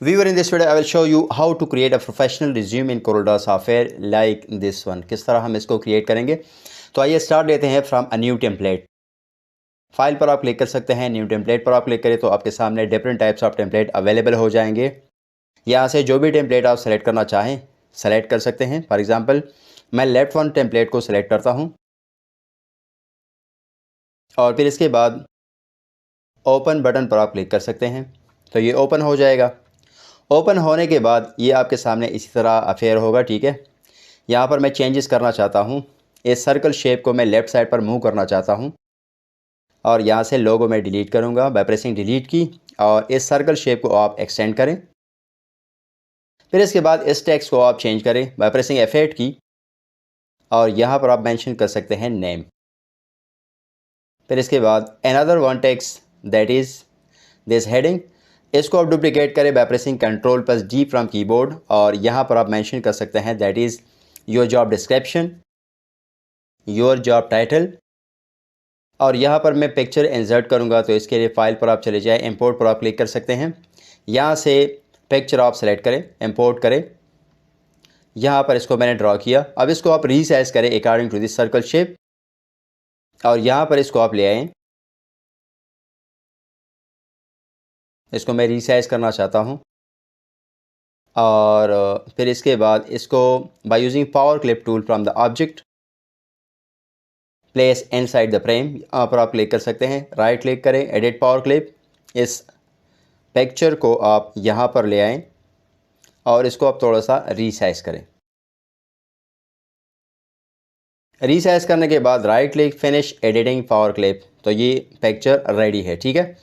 Viewer, in this video I will show you how to create a professional resume in CorelDRAW software like this one। किस तरह हम इसको create करेंगे। तो आइए स्टार्ट लेते हैं from a new template. File पर आप क्लिक कर सकते हैं, न्यू टेम्पलेट पर आप क्लिक करें तो आपके सामने different types of template available हो जाएंगे। यहाँ से जो भी टेम्पलेट आप सेलेक्ट करना चाहें सेलेक्ट कर सकते हैं। फॉर एग्जांपल मैं लेफ्ट वन टेम्पलेट को सेलेक्ट करता हूँ और फिर इसके बाद ओपन बटन पर आप क्लिक कर सकते हैं तो ये ओपन हो जाएगा। ओपन होने के बाद ये आपके सामने इसी तरह अफेयर होगा। ठीक है, यहाँ पर मैं चेंजेस करना चाहता हूँ। इस सर्कल शेप को मैं लेफ़्ट साइड पर मूव करना चाहता हूँ और यहाँ से लोगो मैं डिलीट करूँगा बाय प्रेसिंग डिलीट की, और इस सर्कल शेप को आप एक्सटेंड करें। फिर इसके बाद इस टेक्स्ट को आप चेंज करें बाय प्रेसिंग F8 की, और यहाँ पर आप मेंशन कर सकते हैं नेम। फिर इसके बाद another one text that is this heading, इसको आप डुप्लिकेट करें by pressing Ctrl+D from keyboard, और यहाँ पर आप मेंशन कर सकते हैं that is your job description, your job title, और यहाँ पर मैं पिक्चर इंसर्ट करूँगा तो इसके लिए फ़ाइल पर आप चले जाएँ, इंपोर्ट पर आप क्लिक कर सकते हैं। यहाँ से पिक्चर आप सेलेक्ट करें, इंपोर्ट करें। यहाँ पर इसको मैंने ड्रॉ किया। अब इसको आप रीसाइज करें according to this circle shape, और यहाँ पर इसको आप ले आएँ। इसको मैं रीसाइज करना चाहता हूँ, और फिर इसके बाद इसको by using power clip tool from the object place inside the frame, यहाँ पर आप क्लिक कर सकते हैं। राइट क्लिक करें, एडिट पावर क्लिप, इस पिक्चर को आप यहाँ पर ले आएँ और इसको आप थोड़ा सा रीसाइज करें। रीसाइज करने के बाद right click, finish editing power clip, तो ये पिक्चर रेडी है। ठीक है,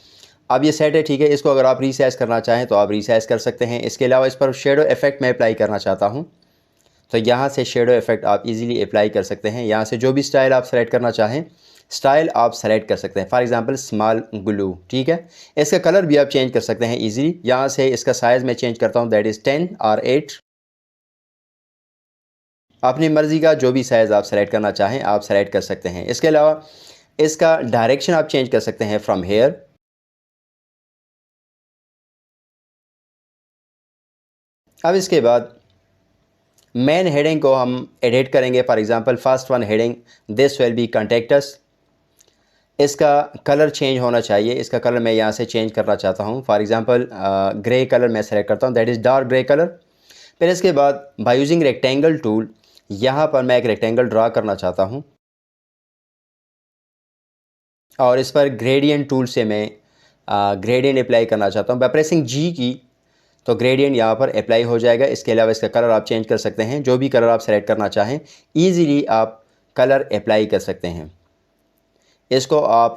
अब ये सेट है। ठीक है, इसको अगर आप रीसाइज करना चाहें तो आप रीसाइज कर सकते हैं। इसके अलावा इस पर शेडो इफेक्ट मैं अप्लाई करना चाहता हूँ तो यहाँ से शेडो इफेक्ट आप इजीली अप्लाई कर सकते हैं। यहाँ से जो भी स्टाइल आप सेलेक्ट करना चाहें स्टाइल आप सेलेक्ट कर सकते हैं। For example small glue. ठीक है, इसका कलर भी आप चेंज कर सकते हैं इजीली। यहाँ से इसका साइज़ मैं चेंज करता हूँ दैट इज़ 10 और 8। अपनी मर्ज़ी का जो भी साइज़ आप सेलेक्ट करना चाहें आप सेलेक्ट कर सकते हैं। इसके अलावा इसका डायरेक्शन आप चेंज कर सकते हैं फ्रॉम हेयर। अब इसके बाद मेन हेडिंग को हम एडिट करेंगे। For example first one heading this will be contact us, इसका कलर चेंज होना चाहिए। इसका कलर मैं यहाँ से चेंज करना चाहता हूँ। फॉर एग्जांपल ग्रे कलर मैं सेलेक्ट करता हूँ that is dark grey colour. फिर इसके बाद बाय यूजिंग रेक्टेंगल टूल यहाँ पर मैं एक रेक्टेंगल ड्रा करना चाहता हूँ, और इस पर ग्रेडियंट टूल से मैं ग्रेडियंट अप्लाई करना चाहता हूँ बाय प्रेसिंग G की, तो ग्रेडियंट यहाँ पर अप्लाई हो जाएगा। इसके अलावा इसका कलर आप चेंज कर सकते हैं। जो भी कलर आप सेलेक्ट करना चाहें ईज़िली आप कलर अप्लाई कर सकते हैं। इसको आप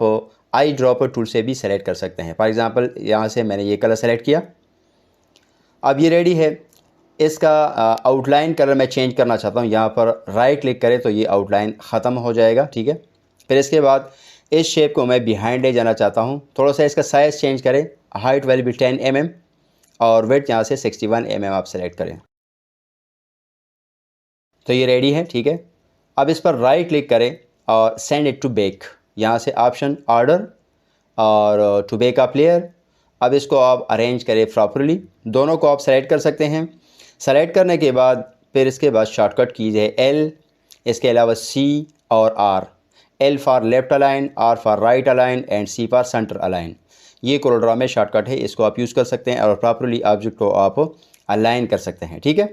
आई ड्रॉपर टूल से भी सेलेक्ट कर सकते हैं। फॉर एग्जांपल यहाँ से मैंने ये कलर सेलेक्ट किया। अब ये रेडी है। इसका आउटलाइन कलर मैं चेंज करना चाहता हूँ। यहाँ पर राइट क्लिक करें तो ये आउटलाइन ख़त्म हो जाएगा। ठीक है, फिर इसके बाद इस शेप को मैं बिहाइंड ले जाना चाहता हूँ। थोड़ा सा इसका साइज़ चेंज करें, हाइट विल बी 10 mm और वेट यहाँ से 61 mm आप सेलेक्ट करें तो ये रेडी है। ठीक है, अब इस पर राइट क्लिक करें और सेंड इट टू बेक, यहाँ से ऑप्शन ऑर्डर और टू बेक अ प्लेयर। अब इसको आप अरेंज करें प्रॉपरली, दोनों को आप सेलेक्ट कर सकते हैं। सेलेक्ट करने के बाद फिर इसके बाद शॉर्टकट कीज है L, इसके अलावा C और R। L for left align, R for right align and C for centre align. ये कोरोड्रा में शॉर्टकट है, इसको आप यूज़ कर सकते हैं और प्रॉपरली ऑब्जेक्ट को आप अलाइन कर सकते हैं। ठीक है,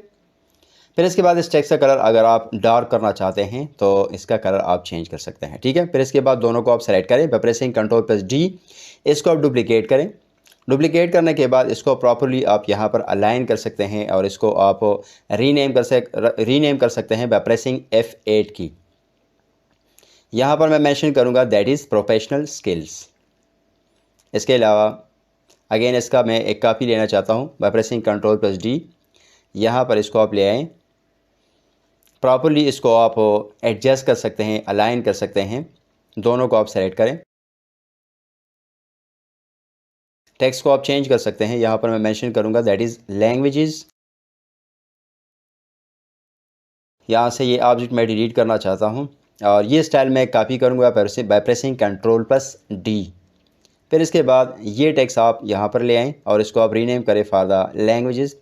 फिर इसके बाद इस टेक्स्ट का कलर अगर आप डार्क करना चाहते हैं तो इसका कलर आप चेंज कर सकते हैं। ठीक है, फिर इसके बाद दोनों को आप सेलेक्ट करें बाय प्रेसिंग Ctrl+D, इसको आप डुप्लिकेट करें। डुप्लिकेट करने के बाद इसको प्रॉपरली आप यहाँ पर अलाइन कर सकते हैं और इसको आप रीनेम कर सकते हैं बाय प्रेसिंग F8 की। यहाँ पर मैं मेंशन करूँगा दैट इज़ प्रोफेशनल स्किल्स। इसके अलावा अगेन इसका मैं एक कॉपी लेना चाहता हूँ बाय प्रेसिंग Ctrl+D, यहाँ पर इसको आप ले आएँ। प्रॉपरली इसको आप एडजस्ट कर सकते हैं, अलाइन कर सकते हैं। दोनों को आप सेलेक्ट करें। टेक्स्ट को आप चेंज कर सकते हैं। यहाँ पर मैं मेंशन करूँगा दैट इज़ लैंग्वेजेस। यहाँ से ये ऑब्जेक्ट मैं डिलीट करना चाहता हूँ और ये स्टाइल मैं कॉपी करूँगा बाय प्रेसिंग Ctrl+D। फिर इसके बाद ये टेक्स्ट आप यहाँ पर ले आएँ और इसको आप रीनेम करें for the languages.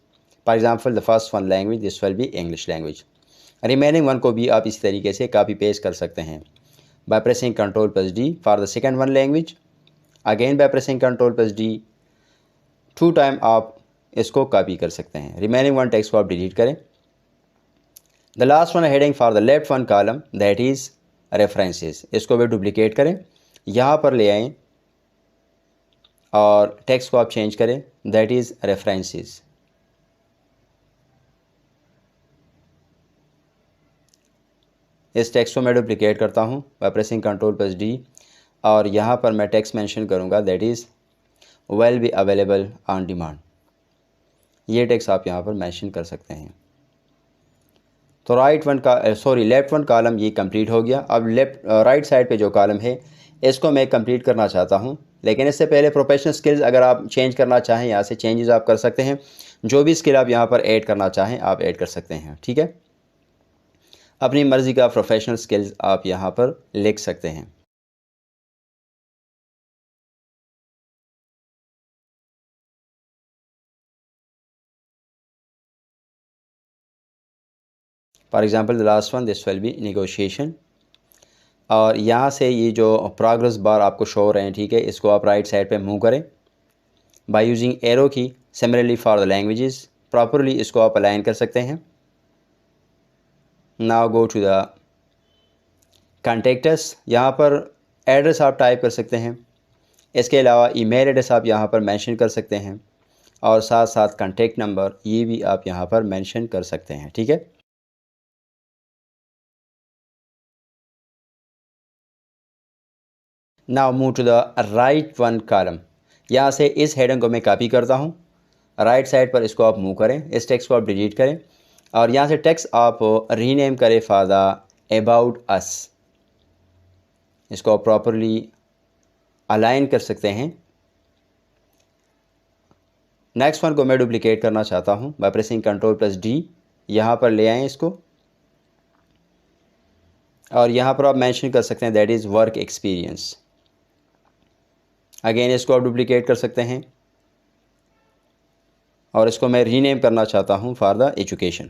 For example the first one language, this will be English language. Remaining one को भी आप इस तरीके से कॉपी पेस्ट कर सकते हैं by pressing Ctrl+D for the second one language. Again by pressing Ctrl+D 2 time आप इसको कॉपी कर सकते हैं। रिमेनिंग वन टेक्स्ट को आप डिलीट करें। The last one heading for the left one column that is references, इसको भी डुप्लीकेट करें, यहाँ पर ले आएँ और टेक्स्ट को आप चेंज करें, दैट इज़ रेफरेंसेस। इस टेक्स्ट को मैं डुप्लीकेट करता हूँ बाय प्रेसिंग Ctrl+D और यहाँ पर मैं टेक्स्ट मेंशन करूँगा that is will be available on demand. ये टेक्स्ट आप यहाँ पर मेंशन कर सकते हैं। तो लेफ़्ट वन कॉलम ये कंप्लीट हो गया। अब राइट साइड पे जो कॉलम है इसको मैं कंप्लीट करना चाहता हूँ, लेकिन इससे पहले प्रोफेशनल स्किल्स अगर आप चेंज करना चाहें यहाँ से चेंजेस आप कर सकते हैं। जो भी स्किल आप यहाँ पर ऐड करना चाहें आप ऐड कर सकते हैं, ठीक है। अपनी मर्ज़ी का प्रोफेशनल स्किल्स आप यहाँ पर लिख सकते हैं। For example the last one this will be negotiation. और यहाँ से ये जो प्रोग्रेस बार आपको शो हो रहे हैं, ठीक है, इसको आप राइट साइड पे मूव करें by using arrow key. Similarly for the languages properly इसको आप अलाइन कर सकते हैं। Now go to the contacts, यहाँ पर एड्रेस आप टाइप कर सकते हैं। इसके अलावा ईमेल एड्रेस आप यहाँ पर मेंशन कर सकते हैं और साथ साथ कॉन्टेक्ट नंबर ये भी आप यहाँ पर मेंशन कर सकते हैं, ठीक है। Now move to the right one column. यहाँ से इस हेडिंग को मैं कॉपी करता हूँ, राइट साइड पर इसको आप मूव करें, इस टेक्स्ट को आप डिलीट करें और यहाँ से टेक्स्ट आप रीनेम करें फॉर द अबाउट अस। इसको आप प्रॉपरली अलाइन कर सकते हैं। नेक्स्ट वन को मैं डुप्लीकेट करना चाहता हूँ बाय प्रेसिंग Ctrl+D, यहाँ पर ले आएँ इसको और यहाँ पर आप मेंशन कर सकते हैं that is work experience. Again इसको आप डुप्लीकेट कर सकते हैं और इसको मैं रीनेम करना चाहता हूँ फॉर द एजुकेशन।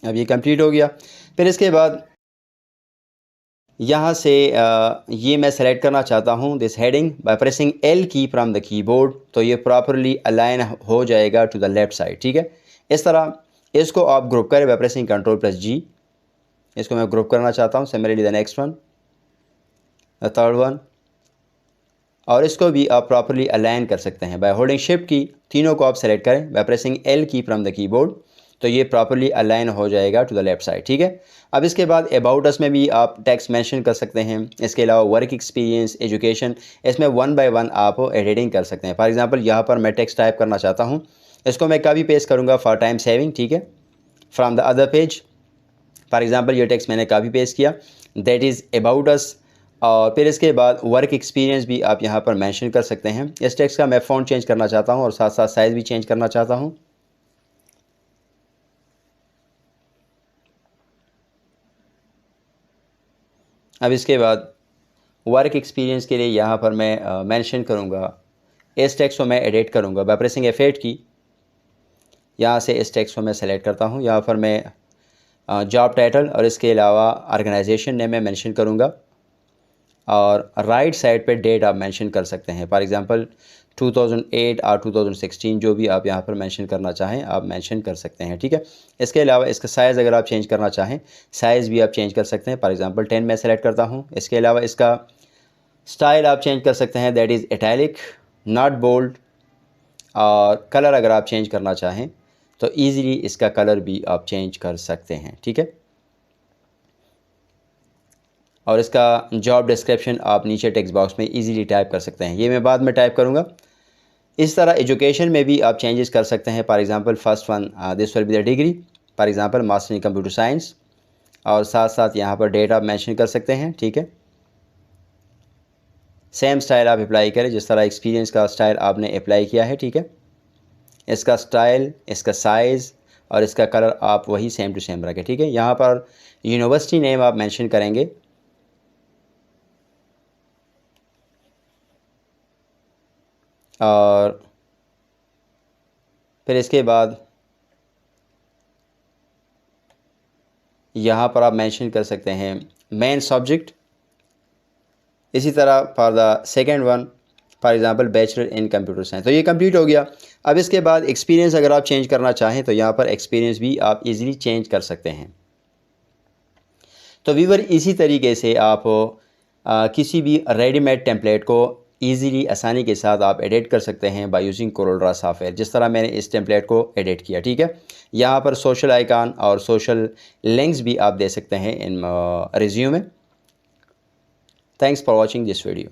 अब ये कंप्लीट हो गया। फिर इसके बाद यहाँ से ये मैं सेलेक्ट करना चाहता हूँ this heading by pressing L की फ्रॉम द कीबोर्ड, तो ये प्रॉपरली अलाइन हो जाएगा टू द लेफ़्ट साइड, ठीक है। इस तरह इसको आप ग्रुप करें बाय प्रेसिंग Ctrl+G। इसको मैं ग्रुप करना चाहता हूँ। Similarly the next one, the third one, और इसको भी आप प्रॉपरली अलाइन कर सकते हैं बाय होल्डिंग शिफ्ट की। तीनों को आप सेलेक्ट करें बाय प्रेसिंग L की फ्रॉम द कीबोर्ड, तो ये प्रॉपरली अलाइन हो जाएगा टू द लेफ़्ट साइड, ठीक है। अब इसके बाद अबाउट अस में भी आप टेक्स्ट मेंशन कर सकते हैं। इसके अलावा वर्क एक्सपीरियंस, एजुकेशन, इसमें वन बाय वन आप एडिटिंग कर सकते हैं। फॉर एग्जांपल यहाँ पर मैं टेक्स्ट टाइप करना चाहता हूँ, इसको मैं कॉपी पेस्ट करूँगा फॉर टाइम सेविंग, ठीक है, from the other page. For example ये टेक्स्ट मैंने कॉपी पेस्ट किया, दैट इज़ अबाउट अस। और फिर इसके बाद वर्क एक्सपीरियंस भी आप यहाँ पर मेंशन कर सकते हैं। इस टेक्स्ट का मैं फ़ॉन्ट चेंज करना चाहता हूँ और साथ साथ साइज़ भी चेंज करना चाहता हूँ। अब इसके बाद वर्क एक्सपीरियंस के लिए यहाँ पर मैं मेंशन करूँगा, इस टेक्स्ट को मैं एडिट करूँगा बाय प्रेसिंग F8 की। यहाँ से इस टेक्स्ट को मैं सेलेक्ट करता हूँ, यहाँ पर मैं जॉब टाइटल और इसके अलावा ऑर्गेनाइजेशन नेम मैं मेंशन करूँगा और राइट साइड पे डेट आप मेंशन कर सकते हैं। फॉर एग्जांपल 2008 और 2016 जो भी आप यहाँ पर मेंशन करना चाहें आप मेंशन कर सकते हैं, ठीक है। इसके अलावा इसका साइज़ अगर आप चेंज करना चाहें साइज़ भी आप चेंज कर सकते हैं। फॉर एग्जांपल 10 मैं सेलेक्ट करता हूँ। इसके अलावा इसका स्टाइल आप चेंज कर सकते हैं, that is italic, not bold. और कलर अगर आप चेंज करना चाहें तो ईज़िली इसका कलर भी आप चेंज कर सकते हैं, ठीक है। और इसका जॉब डिस्क्रिप्शन आप नीचे टेक्स्ट बॉक्स में इजीली टाइप कर सकते हैं, ये मैं बाद में टाइप करूँगा। इस तरह एजुकेशन में भी आप चेंजेस कर सकते हैं। For example first one this will be the degree, for example master in computer science, और साथ साथ यहाँ पर डेट आप मेंशन कर सकते हैं, ठीक है। सेम स्टाइल आप अप्लाई करें जिस तरह एक्सपीरियंस का स्टाइल आपने अप्लाई किया है, ठीक है। इसका स्टाइल, इसका साइज़ और इसका कलर आप वही सेम टू सेम रखें, ठीक है। यहाँ पर यूनिवर्सिटी नेम आप मेंशन करेंगे और फिर इसके बाद यहाँ पर आप मेंशन कर सकते हैं मेन सब्जेक्ट। इसी तरह for the second one for example bachelor in computer science, तो ये कंप्लीट हो गया। अब इसके बाद एक्सपीरियंस अगर आप चेंज करना चाहें तो यहाँ पर एक्सपीरियंस भी आप इजीली चेंज कर सकते हैं। तो व्यूअर इसी तरीके से आप किसी भी रेडीमेड टेम्पलेट को ईज़िली आसानी के साथ आप एडिट कर सकते हैं बाय यूजिंग कोरोलड्रा सॉफ्टवेयर, जिस तरह मैंने इस टेम्पलेट को एडिट किया। ठीक है, यहाँ पर सोशल आइकन और सोशल लिंक्स भी आप दे सकते हैं इन रिज्यूम में। Thanks for watching this video.